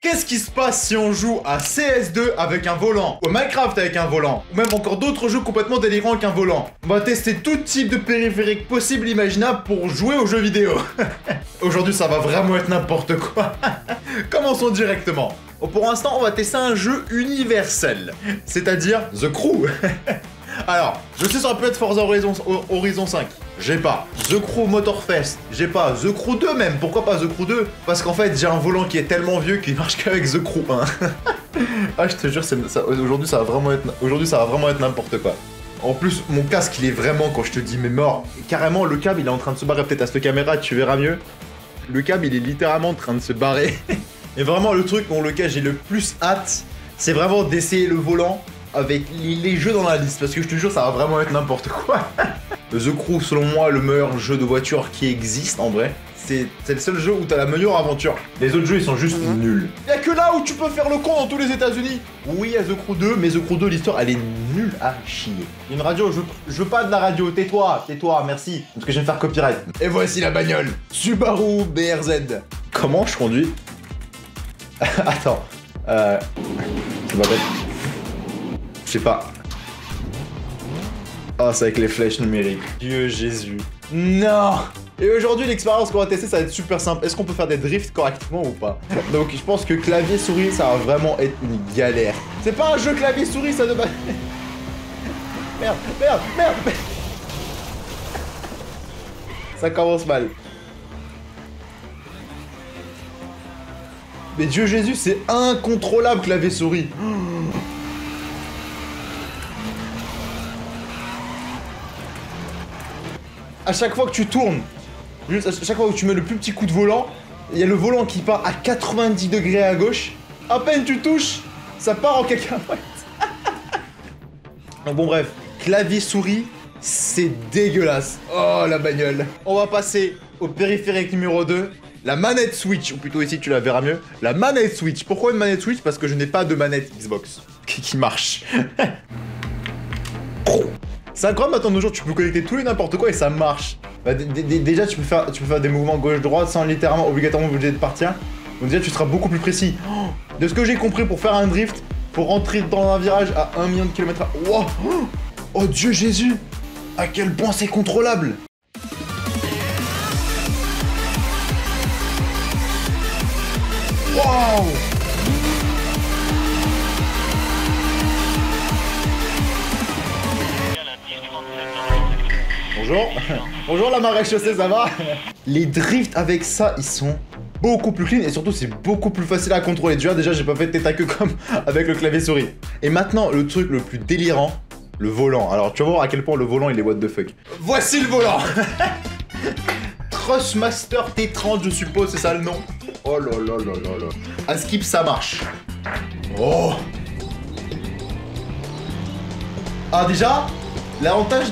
Qu'est-ce qui se passe si on joue à CS2 avec un volant, ou à Minecraft avec un volant, ou même encore d'autres jeux complètement délirants avec un volant? On va tester tout type de périphérique possible imaginable pour jouer aux jeux vidéo. Aujourd'hui, ça va vraiment être n'importe quoi. Commençons directement. Pour l'instant, on va tester un jeu universel, c'est-à-dire The Crew. Alors, je sais ça aurait pu être Forza Horizon 5, j'ai pas. The Crew Motorfest, j'ai pas. The Crew 2 même, pourquoi pas The Crew 2? Parce qu'en fait, j'ai un volant qui est tellement vieux qu'il marche qu'avec The Crew 1. Ah, je te jure, aujourd'hui ça va vraiment être n'importe quoi. En plus, mon casque, il est vraiment, quand je te dis, mais mort. Carrément, le câble, il est en train de se barrer, peut-être à cette caméra, tu verras mieux. Le câble, il est littéralement en train de se barrer. Et vraiment, le truc pour lequel j'ai le plus hâte, c'est vraiment d'essayer le volant avec les jeux dans la liste, parce que je te jure, ça va vraiment être n'importe quoi. The Crew, selon moi, le meilleur jeu de voiture qui existe, en vrai. C'est le seul jeu où t'as la meilleure aventure. Les autres jeux, ils sont juste nuls. Y'a que là où tu peux faire le con dans tous les États-Unis. Oui, il y a The Crew 2, mais The Crew 2, l'histoire, elle est nulle à chier. Une radio, je veux pas de la radio, tais-toi, merci. Parce que je vais me faire copyright. Et voici la bagnole. Subaru BRZ. Comment je conduis? Attends. Ça va être... Je sais pas. Oh, c'est avec les flèches numériques. Dieu Jésus. Non! Et aujourd'hui, l'expérience qu'on va tester, ça va être super simple. Est-ce qu'on peut faire des drifts correctement ou pas? Donc, je pense que clavier-souris, ça va vraiment être une galère. C'est pas un jeu clavier-souris, ça de base. Merde. Ça commence mal. Mais Dieu Jésus, c'est incontrôlable clavier-souris. À chaque fois que tu tournes, juste à chaque fois que tu mets le plus petit coup de volant, il y a le volant qui part à 90 degrés à gauche. À peine tu touches, ça part en cacahuète. Bon bref, clavier-souris, c'est dégueulasse. Oh la bagnole. On va passer au périphérique numéro 2. La manette Switch, ou plutôt ici tu la verras mieux. La manette Switch. Pourquoi une manette Switch? Parce que je n'ai pas de manette Xbox qui marche. C'est incroyable maintenant de nos jours, tu peux connecter tout et n'importe quoi et ça marche. Bah, déjà tu peux faire des mouvements gauche-droite sans littéralement obligatoirement obligé de partir. Donc déjà tu seras beaucoup plus précis. De ce que j'ai compris, pour faire un drift, pour rentrer dans un virage à 1 million de km/h. Wow. Oh Dieu Jésus, à quel point c'est contrôlable. Wow. Bonjour. Bonjour la maréchaussée, ça va? Les drifts avec ça, ils sont beaucoup plus clean et surtout c'est beaucoup plus facile à contrôler. Déjà j'ai pas fait de tête à queue comme avec le clavier souris. Et maintenant, le truc le plus délirant, le volant. Alors tu vas voir à quel point le volant il est what the fuck. Voici le volant. Thrustmaster T30 je suppose, c'est ça le nom. Oh là là là là là. À skip ça marche. Oh. Ah déjà, l'avantage,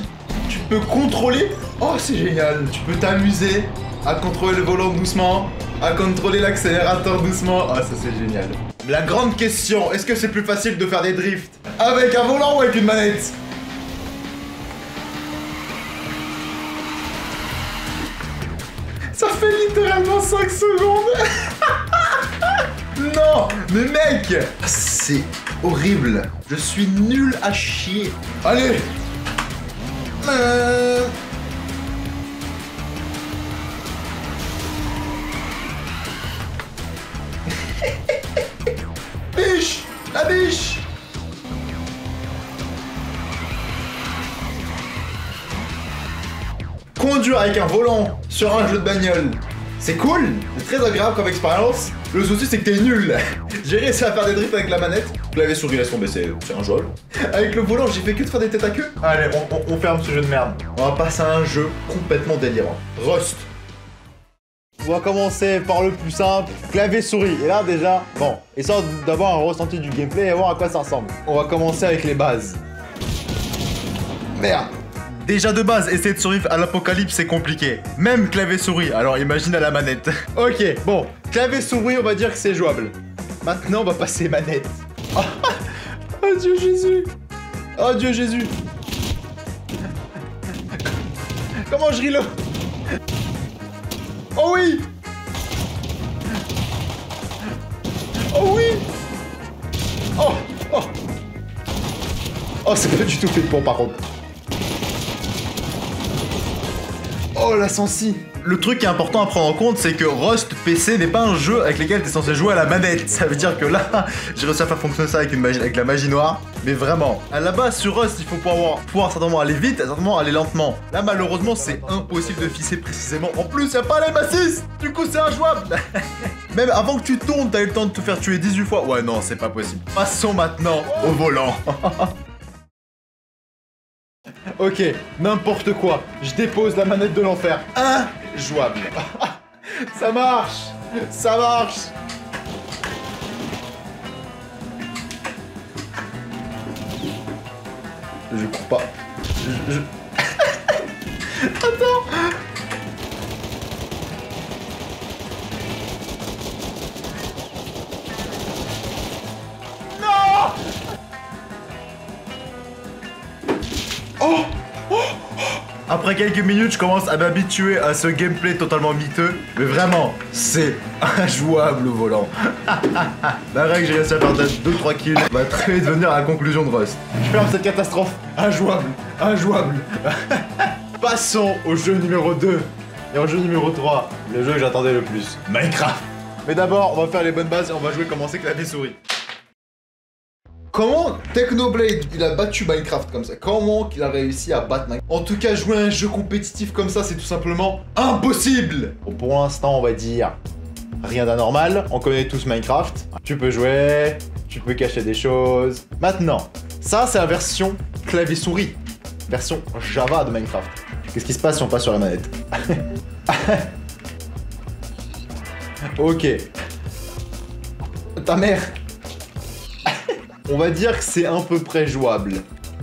tu peux contrôler. Oh c'est génial. Tu peux t'amuser à contrôler le volant doucement, à contrôler l'accélérateur doucement. Ah ça c'est génial. La grande question, est-ce que c'est plus facile de faire des drifts avec un volant ou avec une manette? Ça fait littéralement 5 secondes. Non, mais mec, c'est horrible. Je suis nul à chier. Allez. Biche, la biche. Conduire avec un volant sur un jeu de bagnole, c'est cool, c'est très agréable comme expérience. Le souci c'est que t'es nul. J'ai réussi à faire des drifts avec la manette. Clavier souris laisse tomber, c'est injouable. Avec le volant, j'ai fait que de faire des têtes à queue. Allez, on ferme ce jeu de merde. On va passer à un jeu complètement délirant. Rust. On va commencer par le plus simple, clavier souris. Et là déjà, bon, histoire d'avoir un ressenti du gameplay et voir à quoi ça ressemble. On va commencer avec les bases. Merde. Déjà de base, essayer de survivre à l'apocalypse, c'est compliqué. Même clavier-souris, alors imagine à la manette. Ok, bon, clavier-souris, on va dire que c'est jouable. Maintenant, on va passer manette. Oh Dieu Jésus. Oh Dieu Jésus. Comment je reload? Oh oui. Oh Oh, c'est pas du tout fait pour par contre. Oh, la sensi. Le truc qui est important à prendre en compte, c'est que Rust PC n'est pas un jeu avec lequel t'es censé jouer à la manette. Ça veut dire que là, j'ai réussi à faire fonctionner ça avec la magie noire. Mais vraiment, à la base, sur Rust, il faut pouvoir certainement aller vite et certainement aller lentement. Là, malheureusement, c'est impossible de fixer précisément. En plus, y a pas l'aim assist. Du coup, c'est injouable. Même avant que tu tournes, t'as eu le temps de te faire tuer 18 fois. Ouais, non, c'est pas possible. Passons maintenant au volant. Ok, n'importe quoi. Je dépose la manette de l'enfer. Injouable. Ça marche. Ça marche. Je cours pas. Attends. Non. Oh. Après quelques minutes, je commence à m'habituer à ce gameplay totalement miteux. Mais vraiment, c'est injouable au volant. Malgré que j'ai réussi à faire 2-3 kills, on va très vite venir à la conclusion de Rust. Je ferme cette catastrophe. Injouable. Injouable. Passons au jeu numéro 2. Et au jeu numéro 3, le jeu que j'attendais le plus, Minecraft. Mais d'abord, on va faire les bonnes bases et on va jouer commencer clavier-souris. Comment Technoblade il a battu Minecraft comme ça? Comment qu'il a réussi à battre Minecraft? En tout cas, jouer à un jeu compétitif comme ça, c'est tout simplement impossible. Bon, pour l'instant, on va dire rien d'anormal. On connaît tous Minecraft. Tu peux jouer, tu peux cacher des choses. Maintenant, ça, c'est la version clavier-souris. Version Java de Minecraft. Qu'est-ce qui se passe si on passe sur la manette? Ok. Ta mère. On va dire que c'est à peu près jouable.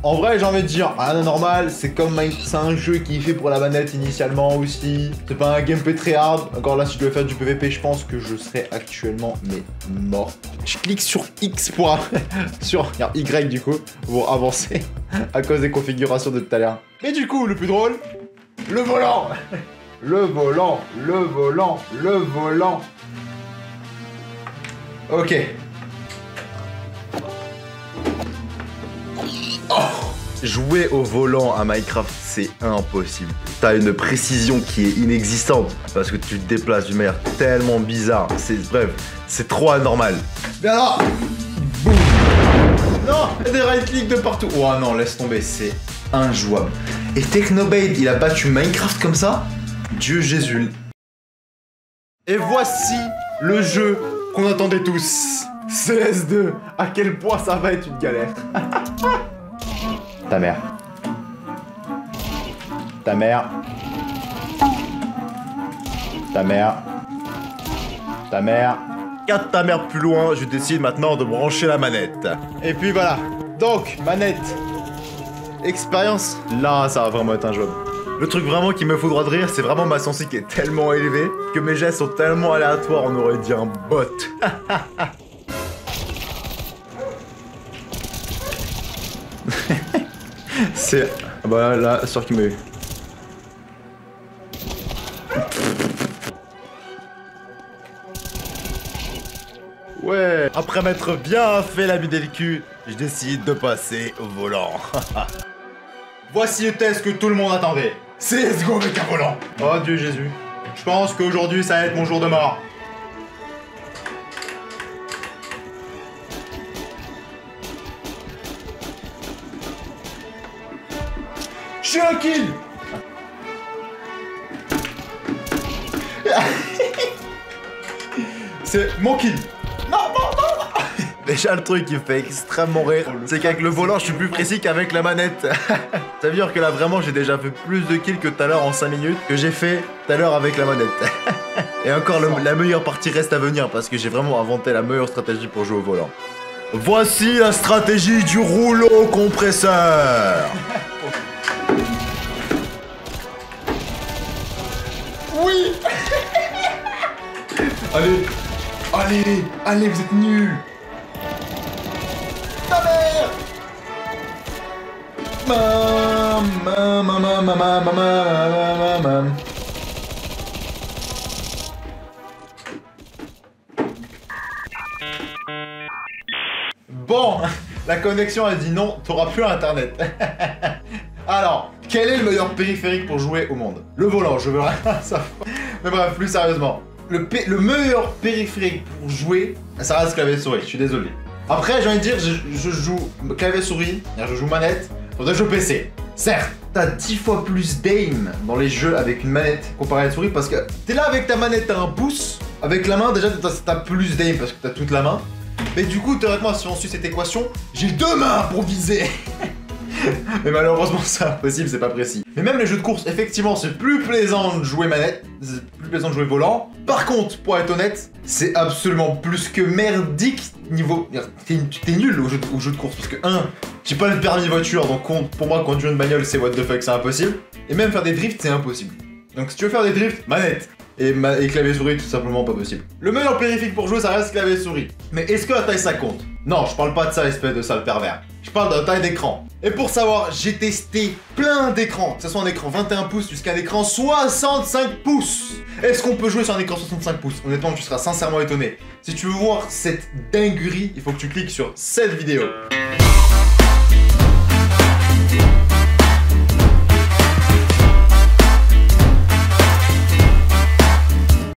En vrai, j'ai envie de dire, rien d'anormal, c'est comme c'est un jeu qui est fait pour la manette initialement aussi. C'est pas un gameplay très hard. Encore là, si je devais faire du PVP, je pense que je serais actuellement, mais mort. Je clique sur X pour... sur Y du coup, pour avancer à cause des configurations de tout à l'heure. Mais du coup, le plus drôle, le volant. Le volant, le volant, le volant. Ok. Oh. Jouer au volant à Minecraft, c'est impossible. T'as une précision qui est inexistante parce que tu te déplaces d'une manière tellement bizarre. Bref, c'est trop anormal. Mais alors, boum. Non, des right-click de partout. Oh non, laisse tomber, c'est injouable. Et Technoblade, il a battu Minecraft comme ça? Dieu Jésus. Et voici le jeu qu'on attendait tous. CS2. À quel point ça va être une galère. Ta mère. Ta mère. Ta mère. Ta mère. 4 ta mère plus loin, je décide maintenant de brancher la manette. Et puis voilà. Donc, manette. Expérience. Là, ça va vraiment être un job. Le truc vraiment qui me fout droit de rire, c'est vraiment ma sensi qui est tellement élevée que mes gestes sont tellement aléatoires, on aurait dit un bot. C'est... Ah bah là, sûr qu'il m'a eu. Ouais. Après m'être bien fait la bidée le cul, je décide de passer au volant. Voici le test que tout le monde attendait. CSGO avec un volant. Oh Dieu Jésus. Je pense qu'aujourd'hui ça va être mon jour de mort. Je suis un kill. C'est mon kill. Non, non, non. Déjà le truc qui me fait extrêmement rire, c'est qu'avec le volant je suis plus précis qu'avec la manette. Ça veut dire que là vraiment j'ai déjà fait plus de kills que tout à l'heure en 5 minutes que j'ai fait tout à l'heure avec la manette. Et encore la meilleure partie reste à venir parce que j'ai vraiment inventé la meilleure stratégie pour jouer au volant. Voici la stratégie du rouleau compresseur. Oui. Allez. Allez, allez, vous êtes nuls. Ta mère. Bon, La connexion a dit non, t'auras plus internet. Alors, quel est le meilleur périphérique pour jouer au monde? Le volant, je veux rien savoir. Mais bref, plus sérieusement. Le meilleur périphérique pour jouer, ça reste clavier souris, je suis désolé. Après, j'ai envie de dire, je joue clavier souris, je joue manette, faudrait jouer PC. Certes, t'as 10 fois plus d'aim dans les jeux avec une manette comparé à la souris parce que t'es là avec ta manette, t'as un pouce. Avec la main, déjà, t'as plus d'aim parce que t'as toute la main. Mais du coup, théoriquement, si on suit cette équation, j'ai 2 mains pour viser. Mais malheureusement, c'est impossible, c'est pas précis. Mais même les jeux de course, effectivement, c'est plus plaisant de jouer manette, c'est plus plaisant de jouer volant. Par contre, pour être honnête, c'est absolument plus que merdique niveau... T'es nul au jeu de course, parce que j'ai pas le permis de voiture, donc pour moi, conduire une bagnole, c'est what the fuck, c'est impossible. Et même faire des drifts, c'est impossible. Donc si tu veux faire des drifts, manette. Et clavier souris, tout simplement pas possible. Le meilleur périphérique pour jouer, ça reste clavier souris. Mais est-ce que la taille ça compte? Non, je parle pas de ça, espèce de sale pervers. Je parle de la taille d'écran. Et pour savoir, j'ai testé plein d'écrans, que ce soit un écran 21 pouces jusqu'à un écran 65 pouces. Est-ce qu'on peut jouer sur un écran 65 pouces? Honnêtement, tu seras sincèrement étonné. Si tu veux voir cette dinguerie, il faut que tu cliques sur cette vidéo.